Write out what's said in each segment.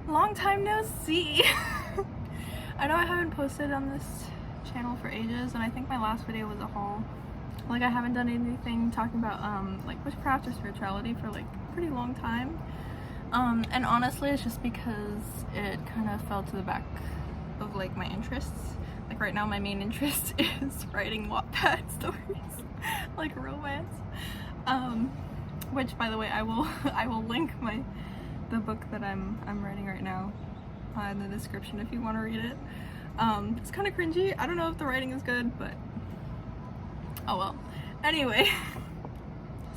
Long time no see. I know I haven't posted on this channel for ages, and I think my last video was a haul. Like, I haven't done anything talking about like witchcraft or spirituality for like a pretty long time. And honestly, it's just because it kind of fell to the back of like my interests. Like right now my main interest is writing Wattpad stories, like romance. Which, by the way, I will link the book that I'm writing right now in the description if you want to read it. It's kind of cringy. I don't know if the writing is good, but oh well. Anyway,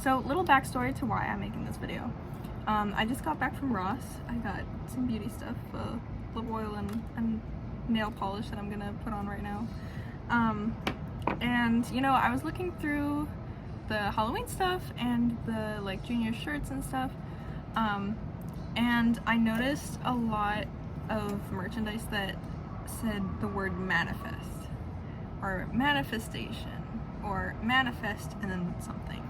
so little backstory to why I'm making this video. I just got back from Ross. I got some beauty stuff, lip oil and nail polish that I'm gonna put on right now. And you know, I was looking through the Halloween stuff and the like junior shirts and stuff, and I noticed a lot of merchandise that said the word manifest or manifestation or manifest and then something.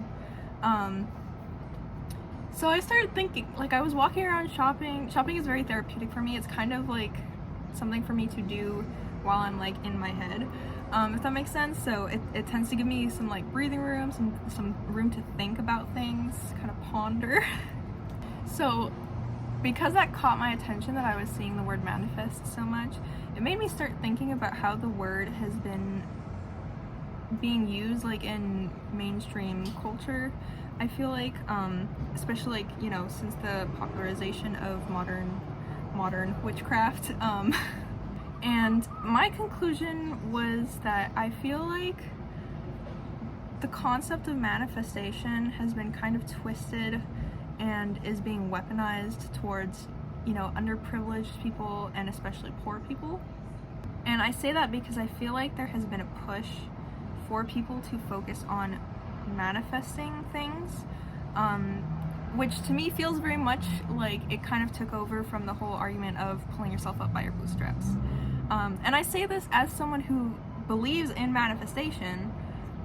So I started thinking, like, I was walking around shopping. Shopping is very therapeutic for me. It's kind of like something for me to do while I'm like in my head, if that makes sense. So it tends to give me some like breathing room, some room to think about things, kind of ponder. So because that caught my attention, that I was seeing the word manifest so much, it made me start thinking about how the word has been being used like in mainstream culture. I feel like, especially like, you know, since the popularization of modern witchcraft, and my conclusion was that I feel like the concept of manifestation has been kind of twisted and is being weaponized towards, you know, underprivileged people and especially poor people. And I say that because I feel like there has been a push for people to focus on manifesting things, which to me feels very much like it kind of took over from the whole argument of pulling yourself up by your bootstraps. And I say this as someone who believes in manifestation,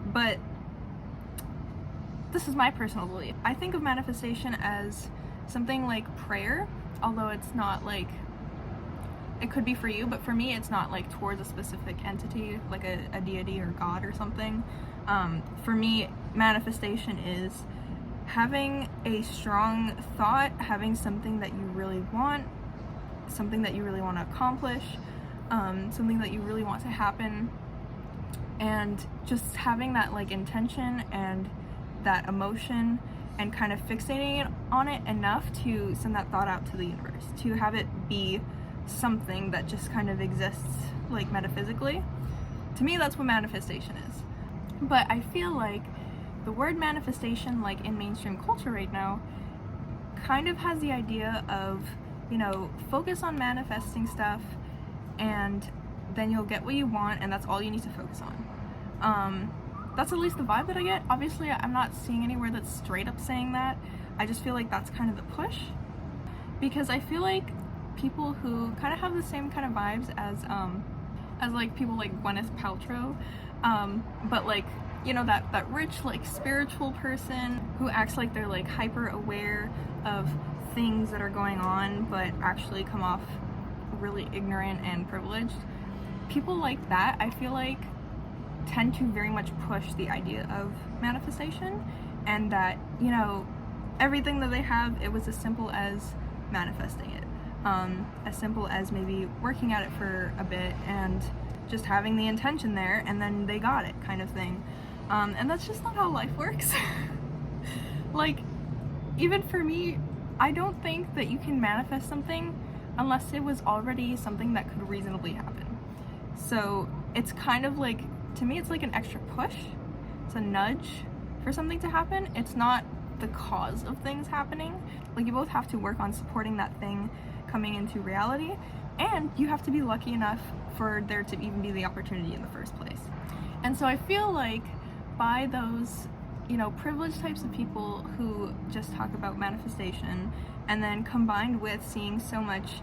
but this is my personal belief. I think of manifestation as something like prayer, although it's not like, it could be for you, but for me it's not like towards a specific entity, like a deity or God or something. For me, manifestation is having a strong thought, having something that you really want, something that you really want to accomplish, something that you really want to happen, and just having that like intention and that emotion and kind of fixating on it enough to send that thought out to the universe, to have it be something that just kind of exists like metaphysically. To me, that's what manifestation is. But I feel like the word manifestation, like in mainstream culture right now, kind of has the idea of, you know, focus on manifesting stuff and then you'll get what you want and that's all you need to focus on. That's at least the vibe that I get. Obviously, I'm not seeing anywhere that's straight up saying that. I just feel like that's kind of the push, because I feel like people who kind of have the same kind of vibes as like people like Gwyneth Paltrow, but like, you know, that rich like spiritual person who acts like they're like hyper aware of things that are going on but actually come off really ignorant and privileged. People like that, I feel like, tend to very much push the idea of manifestation, and that, you know, everything that they have, it was as simple as manifesting it, as simple as maybe working at it for a bit and just having the intention there and then they got it, kind of thing. And that's just not how life works. Like, even for me, I don't think that you can manifest something unless it was already something that could reasonably happen. So it's kind of like, to me, it's like an extra push. It's a nudge for something to happen. It's not the cause of things happening. Like, you both have to work on supporting that thing coming into reality, and you have to be lucky enough for there to even be the opportunity in the first place. And so I feel like by those, you know, privileged types of people who just talk about manifestation, and then combined with seeing so much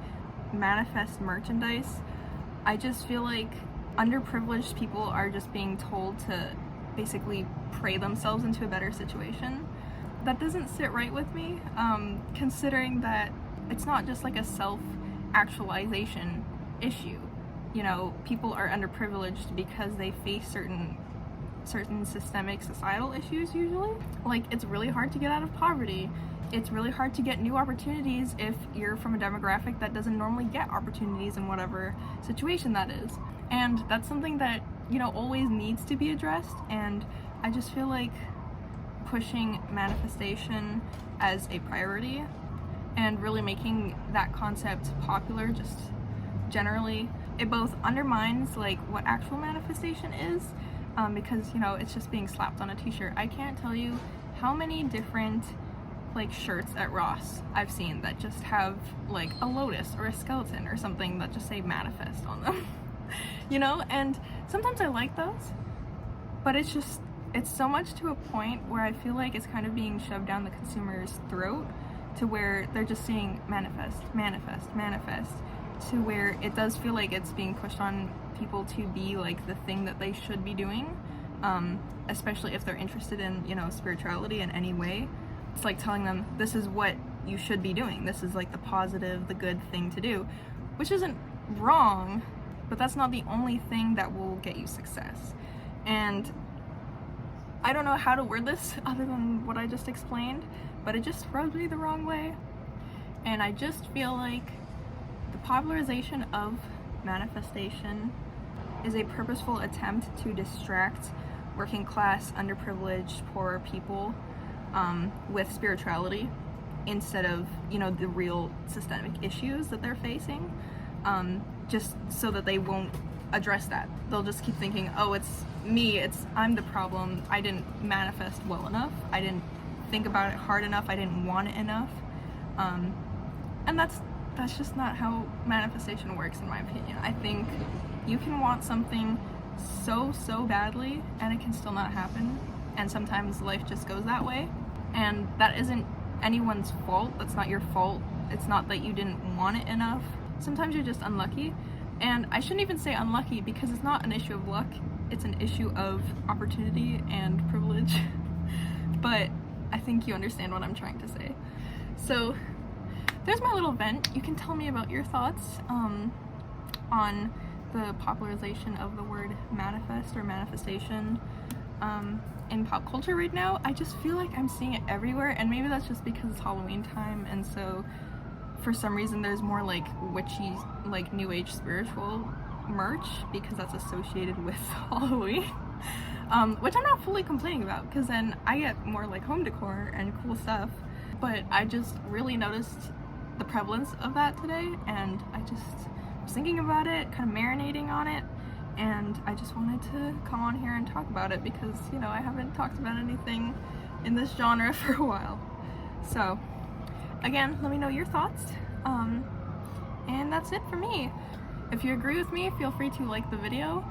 manifest merchandise, I just feel like underprivileged people are just being told to basically pray themselves into a better situation. That doesn't sit right with me, considering that it's not just like a self actualization issue. You know, people are underprivileged because they face certain systemic societal issues usually. Like, it's really hard to get out of poverty. It's really hard to get new opportunities if you're from a demographic that doesn't normally get opportunities in whatever situation that is. And that's something that, you know, always needs to be addressed. And I just feel like pushing manifestation as a priority and really making that concept popular just generally, it both undermines like what actual manifestation is, because, you know, it's just being slapped on a t-shirt. I can't tell you how many different like shirts at Ross I've seen that just have like a lotus or a skeleton or something that just say manifest on them. You know, and sometimes I like those, but it's so much to a point where I feel like it's kind of being shoved down the consumer's throat, to where they're just seeing manifest, manifest, manifest, to where it does feel like it's being pushed on people to be like the thing that they should be doing, especially if they're interested in, you know, spirituality in any way. It's like telling them this is what you should be doing, this is like the positive, the good thing to do, which isn't wrong, but that's not the only thing that will get you success. And I don't know how to word this other than what I just explained, but it just rubs me the wrong way. And I just feel like the popularization of manifestation is a purposeful attempt to distract working class, underprivileged, poorer people with spirituality, instead of, you know, the real systemic issues that they're facing, just so that they won't address that. They'll just keep thinking, oh, it's me, I'm the problem, I didn't manifest well enough, I didn't think about it hard enough, I didn't want it enough, and that's just not how manifestation works, in my opinion. I think you can want something so badly and it can still not happen, and sometimes life just goes that way, and that isn't anyone's fault. That's not your fault. It's not that you didn't want it enough. Sometimes you're just unlucky, and I shouldn't even say unlucky, because it's not an issue of luck, it's an issue of opportunity and privilege. But I think you understand what I'm trying to say. So there's my little vent. You can tell me about your thoughts on the popularization of the word manifest or manifestation in pop culture right now. I just feel like I'm seeing it everywhere, and maybe that's just because it's Halloween time, and so for some reason there's more like witchy, like new age spiritual merch, because that's associated with Halloween. Which I'm not fully complaining about, because then I get more like home decor and cool stuff. But I just really noticed the prevalence of that today, and I just was thinking about it, kind of marinating on it, and I just wanted to come on here and talk about it, because, you know, I haven't talked about anything in this genre for a while. So again, let me know your thoughts, and that's it for me. If you agree with me, feel free to like the video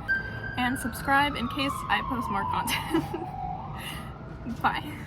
and subscribe in case I post more content. Bye.